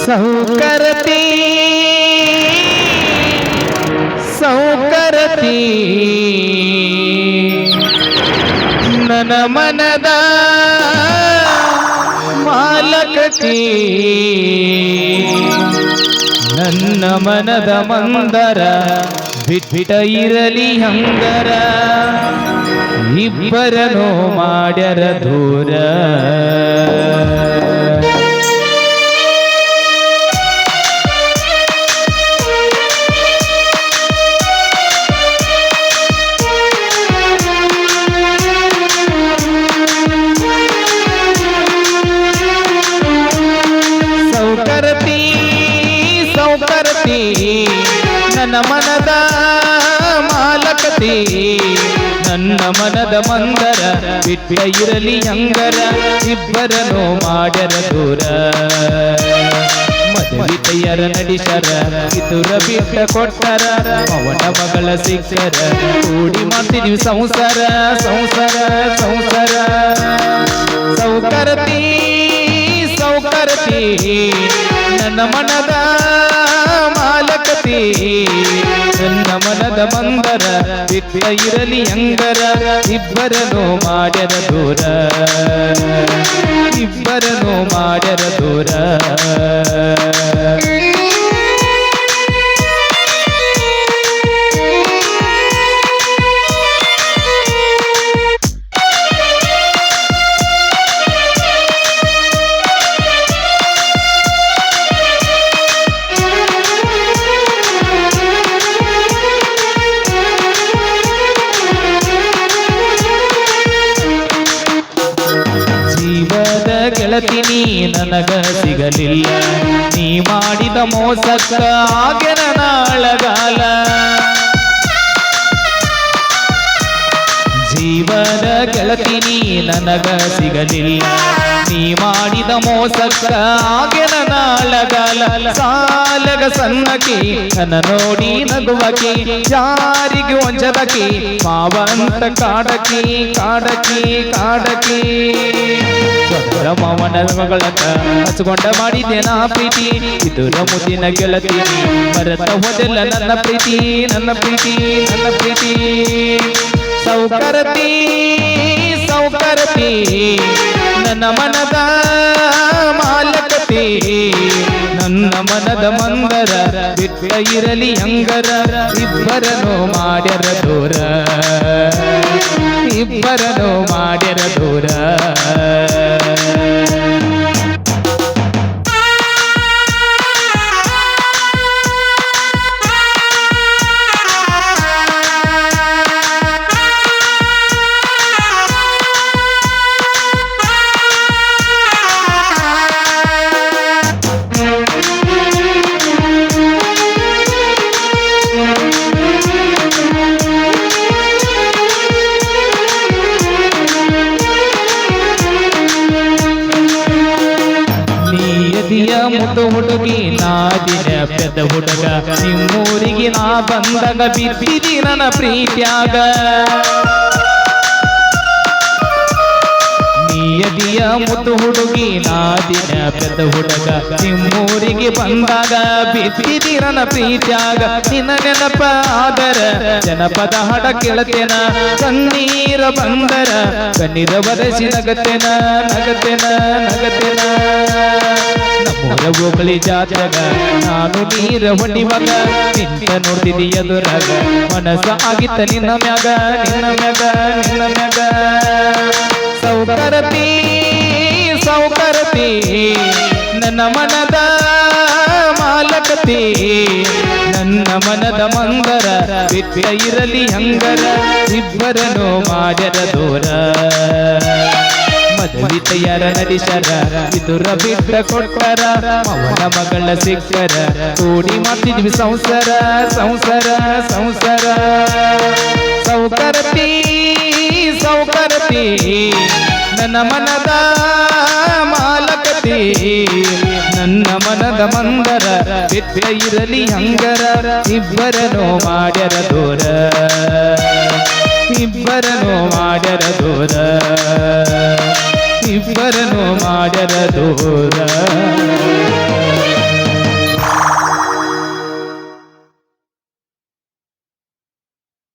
ಸೌಕರತಿ ಸೌಕರತಿ ನನ್ನ ಮನದ ಮಾಲಕತಿ ನನ್ನ ಮನದ ಮಂದರ ಬಿಟ್ಟ ಇರಲಿ ಹಂಗರ ಇಬ್ಬರನು ಮಾಡ್ಯರ ದೂರ ಸೌಕರತಿ ಸೌಕರತಿ ನನ್ನ ಮನದ ಮಾಲಕತಿ ನನ್ನ ಮನದ ಮಂದರ ಬಿಟ್ಟ ಇರಲಿ ಹಂಗರ ಇಬ್ಬರನು ಮಾಡ್ಯರ ದೂರ ಮದುವಿತೆಯರ ನಡಿಸರ ಇದುರ ಬಿಟ್ಟ ಕೊಟ್ಟರ ಅವನ ಮಗಳ ಸಿಕ್ಕರ ಕೂಡಿ ಮಾಡ್ತಿದ್ವಿ ಸಂಸಾರ ಸಂಸಾರ ಸಂಸಾರ ಸೌಕರತಿ ಸೌಕರತಿ ನನ್ನ ಮನದ ಮಾಲಕತಿ ನನ್ನ ಮನದ ಮಂದರ ಬಿಟ್ಟ ಇರಲಿ ಹಂಗರ ಇಬ್ಬರನು ಮಾಡ್ಯರ ದೂರ ಇಬ್ಬರನು ಮಾಡ್ಯರ ದೂರ ಗೆಳತಿ ನೀ ನನಗ ಸಿಗಲಿಲ್ಲ ನೀ ಮಾಡಿದ ಮೋಸಕ್ಕ ಆಗೆನ ನಾಳಗಾಲ ಜೀವದ ಗೆಳತಿ ನೀ ನನಗ ಸಿಗಲಿಲ್ಲ ನೀ ಮಾಡಿದ ಮೋಸಕ್ಕ ಆಗೆನ ನಾಳಗಾಲ ಸಾಲಗ ಸನ್ನಕಿ ನನ್ನ ನೋಡಿ ನಗುವಕಿ ಯಾರಿಗೆ ಒಂಚದಕಿ ಮಾವಂತ ಕಾಡಕಿ ಕಾಡಕಿ ಕಾಡಕಿ ಮಾವನ ಮಗಳಕ್ಕ ಹಚ್ಕೊಂಡ ಮಾಡಿದ್ದೆ ನಾ ಪ್ರೀತಿ ಇದುರ ಮುದ್ದಿನ ಗೆಳತಿ ಮರೆತ ಹೋದೆಲ್ಲ ನನ್ನ ಪ್ರೀತಿ ನನ್ನ ಪ್ರೀತಿ ನನ್ನ ಪ್ರೀತಿ ಸೌಕರತಿ ಸೌಕರತಿ ನನ್ನ ಮನದ ಮಾಲಕತಿ ನನ್ನ ಮನದ ಮಂದರ ಬಿಟ್ಟ ಇರಲಿ ಹಂಗರ ಇಬ್ಬರನು ಮಾಡ್ಯರ ದೂರ ಇಬ್ಬರನು ಮಾಡ್ಯರ ದೂರ ಮುದ್ದು ಹುಡುಗಿ ನಾದಿನ ಪೆದ್ದ ಹುಡುಗ ನಿಮ್ಮೂರಿಗೆ ನಾ ಬಂದಾಗ ಬಿದ್ದಿದಿ ನನ್ನ ಪ್ರೀತ್ಯಾಗ ನಿಯದಿಯ ಮುದ್ದು ಹುಡುಗಿ ನಾದಿನ ಪೆದ್ದ ಹುಡುಗ ನಿಮ್ಮೂರಿಗೆ ಬಂದಾಗ ಬಿದ್ದಿದಿ ನನ್ನ ಪ್ರೀತ್ಯಾಗ ನಿನ್ನ ನೆನಪ ಆದರ ಜನಪದ ಹಾಡ ಕೇಳತೇನ ಕಣ್ಣೀರ ಬಂದರ ಕಣ್ಣೀರ ಬರೆಸಿ ನಗತೇನ ನಗತೇನ ನಗತೇನ ನಮ್ಮೂರ ಹೋಗಲಿ ಜಾತ್ರೆಗ ನಾನು ನೀರ ಹೊಡಿವಾಗ ನಿಂತ ನೋಡ್ತಿದ್ದಿ ಎದುರಾಗ ಮನಸ್ಸ ಆಗಿತ್ತ ನಿನ್ನ ಮ್ಯಾಗ ನಿನ್ನ ಮ್ಯಾಗ ನಿನ್ನ ಮ್ಯಾಗ ಸೌಕರತಿ ಸೌಕರತಿ ನನ್ನ ಮನದ ಮಾಲಕತಿ ನನ್ನ ಮನದ ಮಂದರ ಬಿಟ್ಟ ಇರಲಿ ಹಂಗರ ಇಬ್ಬರನು ಮಾಡ್ಯರ ದೂರ ಮದುವಿತೆಯರ ನಡಿಸರ ಇದುರ ಬಿಟ್ಟ ಕೊಟ್ಟರ ಅವನ ಮಗಳ ಸಿಕ್ಕರ ಕೂಡಿ ಮಾಡ್ತಿದ್ವಿ ಸಂಸಾರ ಸಂಸಾರ ಸಂಸಾರ ಸೌಕರತಿ ಸೌಕರತಿ ನನ್ನ ಮನದ ಮಾಲಕತಿ ನನ್ನ ಮನದ ಮಂದರ ಬಿಟ್ಟ ಇರಲಿ ಹಂಗರ ಇಬ್ಬರನು ಮಾಡ್ಯರ ದೂರ ಇಬ್ಬರನು ಮಾಡ್ಯರ ದೂರ ಇಬ್ಬರನು ಮಾಡ್ಯರ ದೂರ